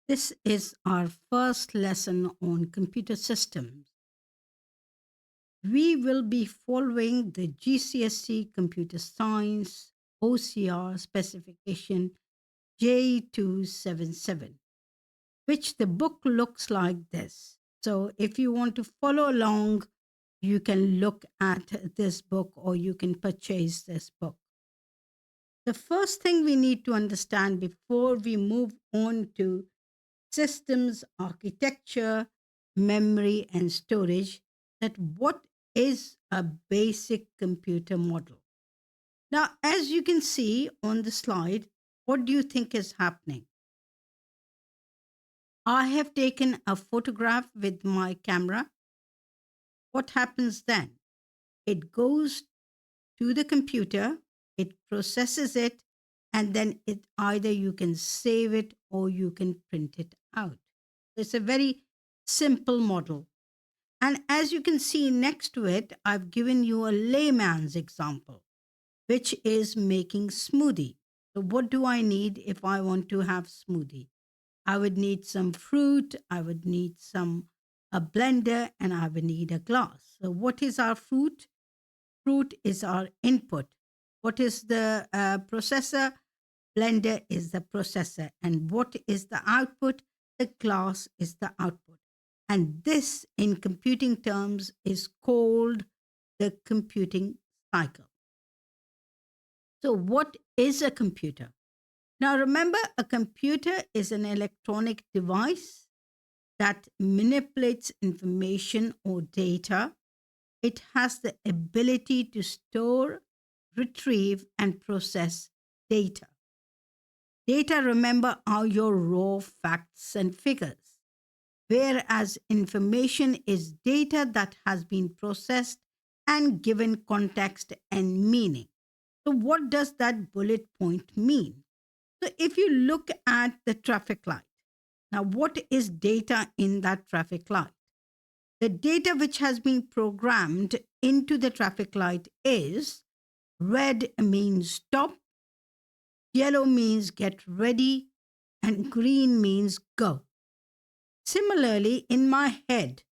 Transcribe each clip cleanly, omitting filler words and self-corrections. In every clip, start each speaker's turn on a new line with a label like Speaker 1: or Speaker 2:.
Speaker 1: This is our first lesson on computer systems. We will be following the GCSE Computer Science OCR specification J277, which the book looks like this. So if you want to follow along, you can look at this book or you can purchase this book. The first thing we need to understand before we move on to systems, architecture, memory, and storage, that what is a basic computer model. Now, as you can see on the slide, what do you think is happening? I have taken a photograph with my camera. What happens then? It goes to the computer, it processes it, and then it either you can save it or you can print it out. It's a very simple model. And as you can see next to it, I've given you a layman's example, which is making smoothie. So what do I need if I want to have smoothie? I would need some fruit, I would need a blender, and I would need a glass. So what is our fruit? Fruit is our input. What is the processor? Blender is the processor. And what is the output? The glass is the output. And this, in computing terms, is called the computing cycle. So, what is a computer? Now, remember, a computer is an electronic device that manipulates information or data. It has the ability to store, retrieve, and process data. Data, remember, are your raw facts and figures, whereas information is data that has been processed and given context and meaning. So, what does that bullet point mean? So, if you look at the traffic light, now what is data in that traffic light? The data which has been programmed into the traffic light is red means stop, yellow means get ready, and green means go. Similarly, in my head,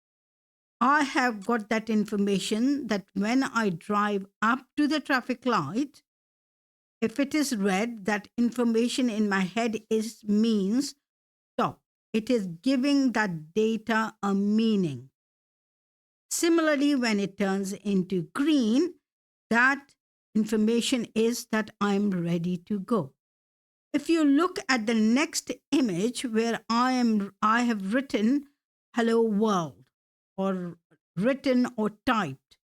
Speaker 1: I have got that information that when I drive up to the traffic light, if it is red, that information in my head is means stop. It is giving that data a meaning. Similarly, when it turns into green, that information is that I'm ready to go. If you look at the next image where I have written hello world or written or typed.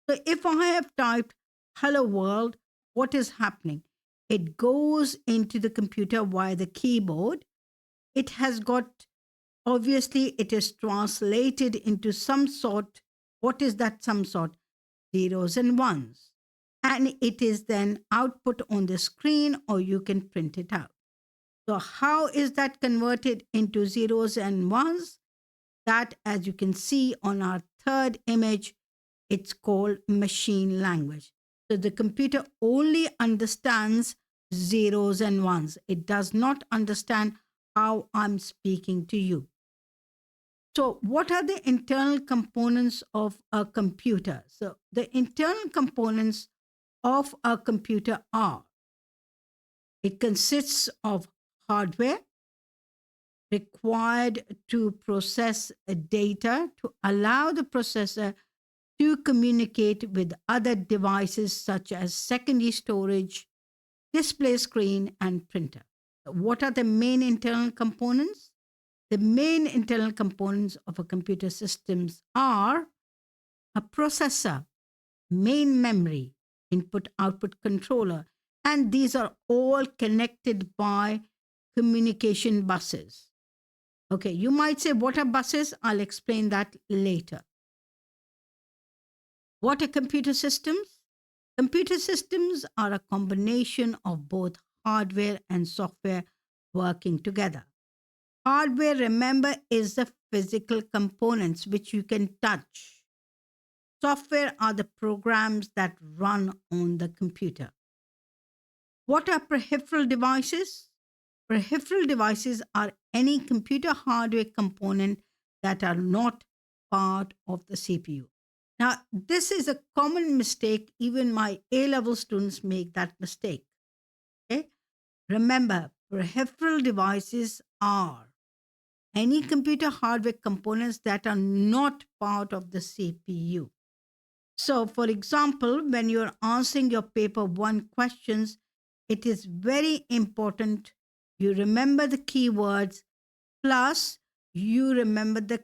Speaker 1: So if I have typed hello world, what is happening? It goes into the computer via the keyboard. It has got, obviously, it is translated into some sort. What is that some sort? Zeros and ones. And it is then output on the screen or you can print it out. So, how is that converted into zeros and ones? That, as you can see on our third image, it's called machine language. So, the computer only understands zeros and ones. It does not understand how I'm speaking to you. So, what are the internal components of a computer? So, the internal components of a computer are it consists of hardware required to process data to allow the processor to communicate with other devices such as secondary storage, display screen, and printer. What are the main internal components? The main internal components of a computer systems are a processor, main memory, input output controller, and these are all connected by communication buses. Okay, you might say, what are buses? I'll explain that later. What are computer systems? Computer systems are a combination of both hardware and software working together. Hardware, remember, is the physical components which you can touch. Software are the programs that run on the computer. What are peripheral devices? Peripheral devices are any computer hardware component that are not part of the CPU. Now, this is a common mistake. Even my A level students make that mistake. Okay? Remember, peripheral devices are any computer hardware components that are not part of the CPU. So, for example, when you're answering your paper one questions, it is very important you remember the keywords plus you remember the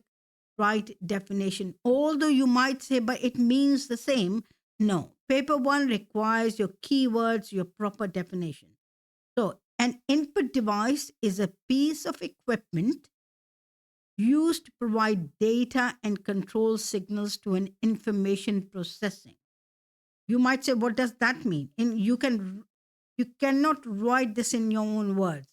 Speaker 1: right definition. Although you might say, but it means the same. No, paper one requires your keywords, your proper definition. So, an input device is a piece of equipment used to provide data and control signals to an information processing. You might say, what does that mean? And you cannot write this in your own words.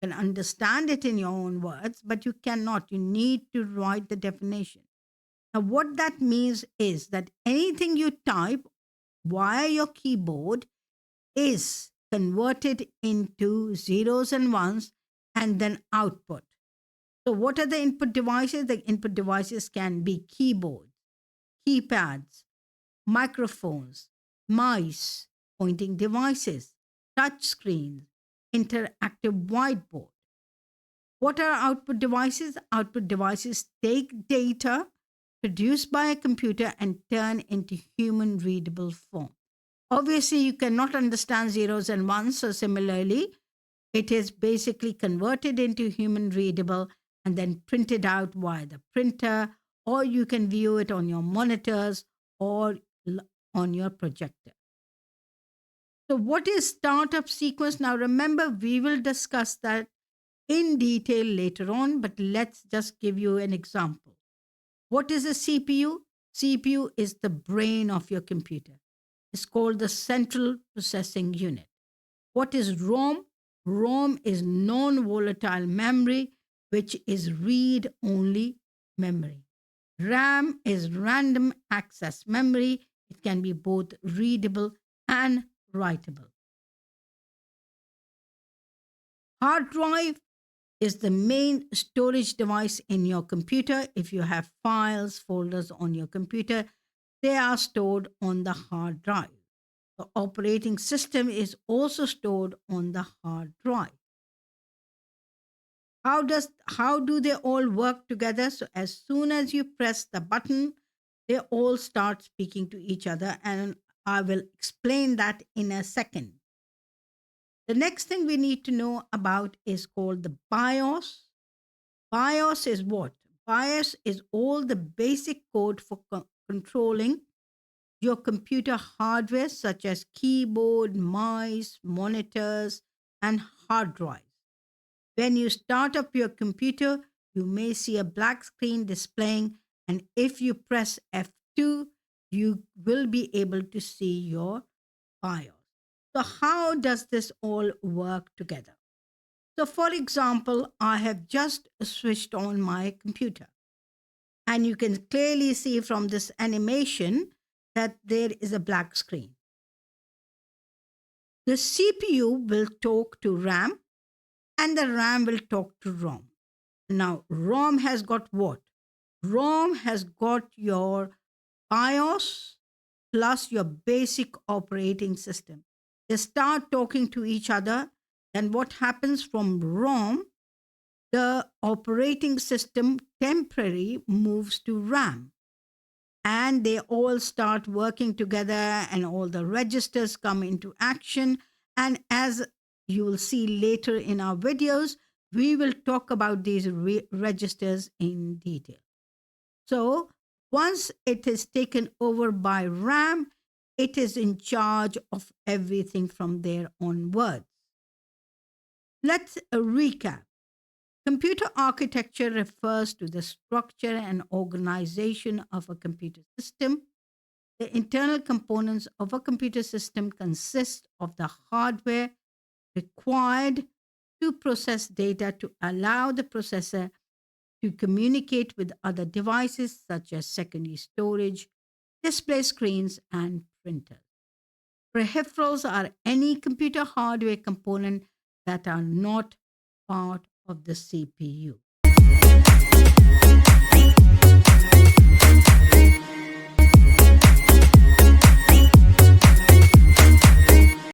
Speaker 1: You can understand it in your own words, but you cannot. You need to write the definition. Now, what that means is that anything you type via your keyboard is converted into zeros and ones and then output. So, what are the input devices? The input devices can be keyboards, keypads, microphones, mice, pointing devices, touch screens, interactive whiteboard. What are output devices? Output devices take data produced by a computer and turn into human readable form. Obviously, you cannot understand zeros and ones, so similarly, it is basically converted into human readable and then printed out via the printer, or you can view it on your monitors or on your projector. So, what is startup sequence? Now, remember, we will discuss that in detail later on, but let's just give you an example. What is a CPU? CPU is the brain of your computer. It's called the central processing unit. What is ROM? ROM is non volatile memory, which is read only memory. RAM is random access memory. It can be both readable and writable. Hard drive is the main storage device in your computer. If you have files, folders on your computer, they are stored on the hard drive. The operating system is also stored on the hard drive. How do they all work together? So as soon as you press the button, they all start speaking to each other, and I will explain that in a second. The next thing we need to know about is called the BIOS. BIOS is what? BIOS is all the basic code for controlling your computer hardware, such as keyboard, mice, monitors, and hard drives. When you start up your computer, you may see a black screen displaying, and if you press F2, you will be able to see your BIOS. So, how does this all work together? So, for example, I have just switched on my computer, and you can clearly see from this animation that there is a black screen. The CPU will talk to RAM, and the RAM will talk to ROM. Now, ROM has got what? ROM has got your BIOS plus your basic operating system. They start talking to each other. Then what happens from ROM? The operating system temporarily moves to RAM. And they all start working together, and all the registers come into action. And as you will see later in our videos, we will talk about these registers in detail. So once it is taken over by RAM, it is in charge of everything from there onwards. Let's recap. Computer architecture refers to the structure and organization of a computer system. The internal components of a computer system consist of the hardware required to process data to allow the processor to communicate with other devices such as secondary storage, display screens, and printers. Peripherals are any computer hardware component that are not part of the CPU.